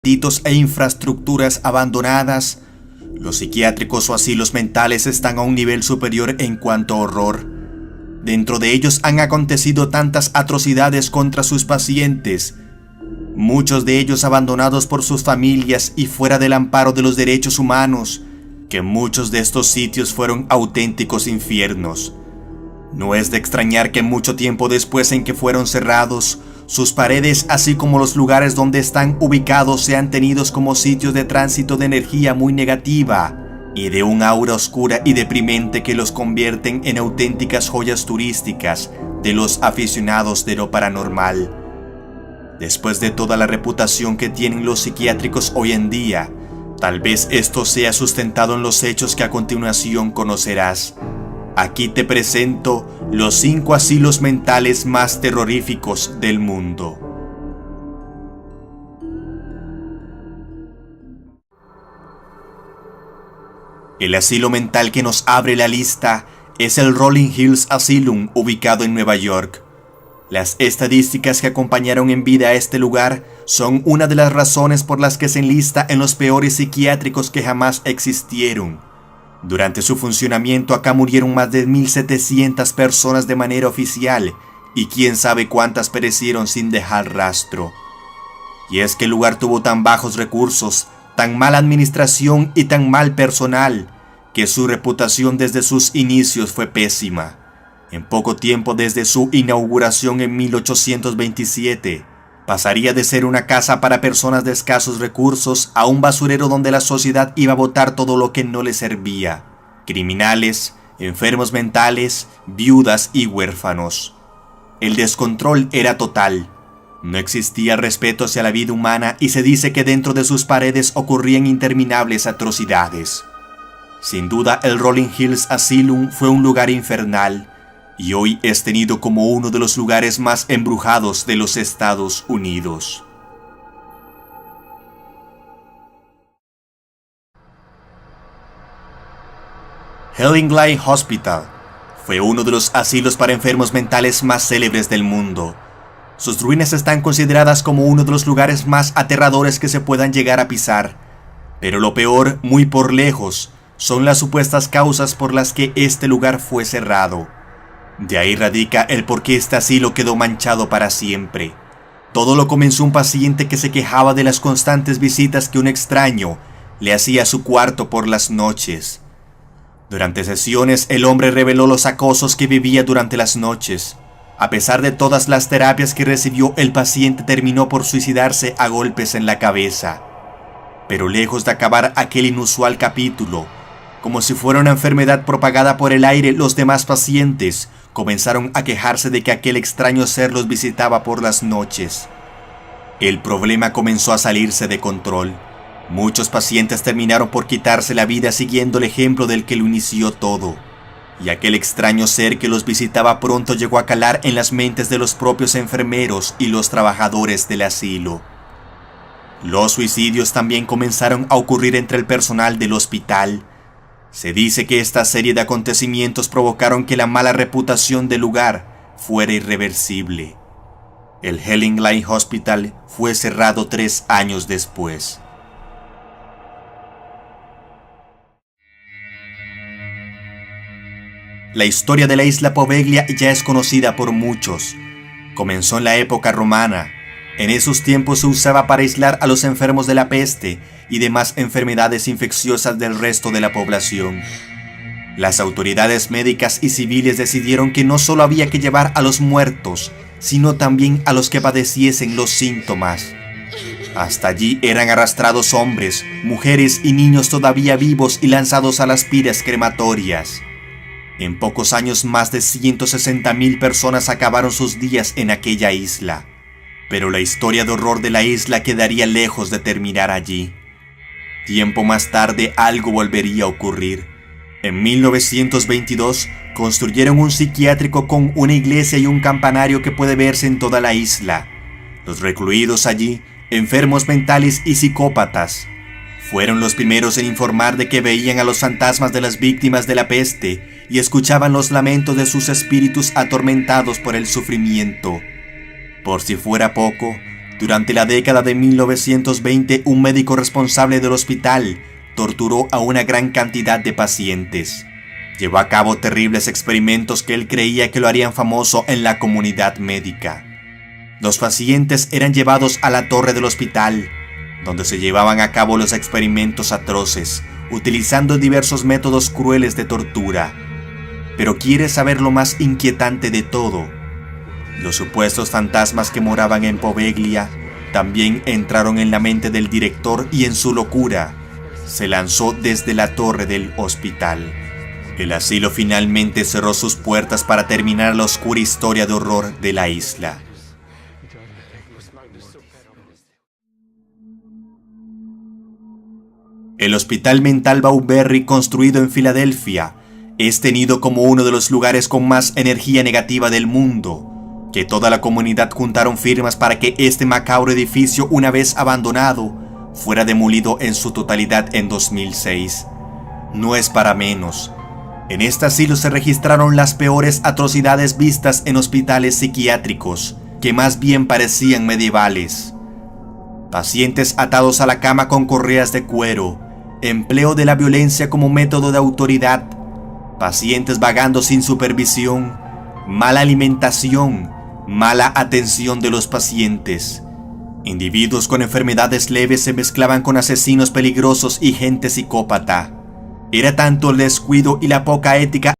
e infraestructuras abandonadas, los psiquiátricos o asilos mentales están a un nivel superior en cuanto a horror. Dentro de ellos han acontecido tantas atrocidades contra sus pacientes, muchos de ellos abandonados por sus familias y fuera del amparo de los derechos humanos, que muchos de estos sitios fueron auténticos infiernos. No es de extrañar que mucho tiempo después en que fueron cerrados, sus paredes, así como los lugares donde están ubicados, sean tenidos como sitios de tránsito de energía muy negativa y de un aura oscura y deprimente que los convierten en auténticas joyas turísticas de los aficionados de lo paranormal. Después de toda la reputación que tienen los psiquiátricos hoy en día, tal vez esto sea sustentado en los hechos que a continuación conocerás. Aquí te presento los 5 asilos mentales más terroríficos del mundo. El asilo mental que nos abre la lista es el Rolling Hills Asylum, ubicado en Nueva York. Las estadísticas que acompañaron en vida a este lugar son una de las razones por las que se enlista en los peores psiquiátricos que jamás existieron. Durante su funcionamiento acá murieron más de 1.700 personas de manera oficial y quién sabe cuántas perecieron sin dejar rastro. Y es que el lugar tuvo tan bajos recursos, tan mala administración y tan mal personal, que su reputación desde sus inicios fue pésima. En poco tiempo desde su inauguración en 1827, pasaría de ser una casa para personas de escasos recursos a un basurero donde la sociedad iba a botar todo lo que no le servía: criminales, enfermos mentales, viudas y huérfanos. El descontrol era total. No existía respeto hacia la vida humana y se dice que dentro de sus paredes ocurrían interminables atrocidades. Sin duda, el Rolling Hills Asylum fue un lugar infernal, y hoy es tenido como uno de los lugares más embrujados de los Estados Unidos. Hellingly Hospital fue uno de los asilos para enfermos mentales más célebres del mundo. Sus ruinas están consideradas como uno de los lugares más aterradores que se puedan llegar a pisar, pero lo peor, muy por lejos, son las supuestas causas por las que este lugar fue cerrado. De ahí radica el por qué este asilo quedó manchado para siempre. Todo lo comenzó un paciente que se quejaba de las constantes visitas que un extraño le hacía a su cuarto por las noches. Durante sesiones, el hombre reveló los acosos que vivía durante las noches. A pesar de todas las terapias que recibió, el paciente terminó por suicidarse a golpes en la cabeza. Pero lejos de acabar aquel inusual capítulo, como si fuera una enfermedad propagada por el aire, los demás pacientes comenzaron a quejarse de que aquel extraño ser los visitaba por las noches. El problema comenzó a salirse de control. Muchos pacientes terminaron por quitarse la vida siguiendo el ejemplo del que lo inició todo. Y aquel extraño ser que los visitaba pronto llegó a calar en las mentes de los propios enfermeros y los trabajadores del asilo. Los suicidios también comenzaron a ocurrir entre el personal del hospital. Se dice que esta serie de acontecimientos provocaron que la mala reputación del lugar fuera irreversible. El Hellingly Hospital fue cerrado 3 años después. La historia de la isla Poveglia ya es conocida por muchos. Comenzó en la época romana. En esos tiempos se usaba para aislar a los enfermos de la peste y demás enfermedades infecciosas del resto de la población. Las autoridades médicas y civiles decidieron que no solo había que llevar a los muertos, sino también a los que padeciesen los síntomas. Hasta allí eran arrastrados hombres, mujeres y niños todavía vivos y lanzados a las piras crematorias. En pocos años, más de 160,000 personas acabaron sus días en aquella isla. Pero la historia de horror de la isla quedaría lejos de terminar allí. Tiempo más tarde algo volvería a ocurrir. En 1922 construyeron un psiquiátrico con una iglesia y un campanario que puede verse en toda la isla. Los recluidos allí, enfermos mentales y psicópatas, fueron los primeros en informar de que veían a los fantasmas de las víctimas de la peste y escuchaban los lamentos de sus espíritus atormentados por el sufrimiento. Por si fuera poco, Durante la década de 1920, un médico responsable del hospital torturó a una gran cantidad de pacientes. Llevó a cabo terribles experimentos que él creía que lo harían famoso en la comunidad médica. Los pacientes eran llevados a la torre del hospital, donde se llevaban a cabo los experimentos atroces, utilizando diversos métodos crueles de tortura. Pero ¿quieres saber lo más inquietante de todo? Los supuestos fantasmas que moraban en Poveglia también entraron en la mente del director y en su locura se lanzó desde la torre del hospital. El asilo finalmente cerró sus puertas para terminar la oscura historia de horror de la isla. El Hospital Mental Bowberry, construido en Filadelfia, es tenido como uno de los lugares con más energía negativa del mundo, que toda la comunidad juntaron firmas para que este macabro edificio, una vez abandonado, fuera demolido en su totalidad en 2006. No es para menos. En este asilo se registraron las peores atrocidades vistas en hospitales psiquiátricos, que más bien parecían medievales. Pacientes atados a la cama con correas de cuero, empleo de la violencia como método de autoridad, pacientes vagando sin supervisión, mala alimentación, mala atención de los pacientes. Individuos con enfermedades leves se mezclaban con asesinos peligrosos y gente psicópata. Era tanto el descuido y la poca ética